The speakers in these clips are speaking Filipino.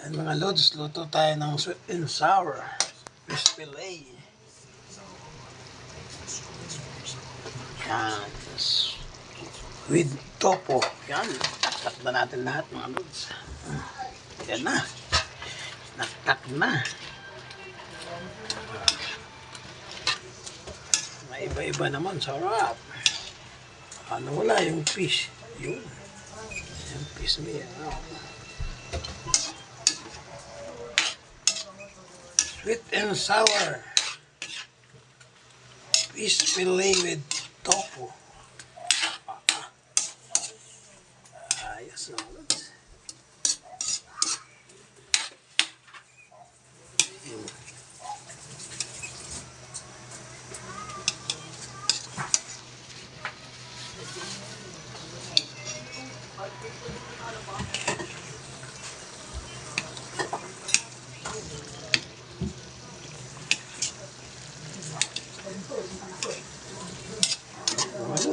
Yan mga lods, luto tayo ng sweet and sour fish fillet. Yan. With topo. Yan. Naktak na natin lahat mga lods. Yan na. Naktak na. May iba-iba naman. Sarap. Ano wala yung fish. Yun. Yung fish niya. Sweet and sour fish fillet with tofu. Ayos na ulit.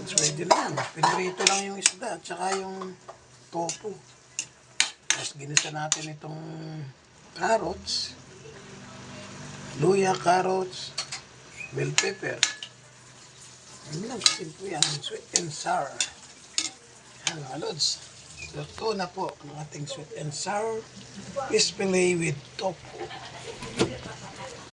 Ready na yan. Pinrito lang yung isda at saka yung tofu. Tapos ginisa natin itong carrots, luya, carrots, bell pepper. Yun lang, simple yan. Sweet and sour. Yan mga lods. Luto na po ang ating sweet and sour fish fillet with tofu.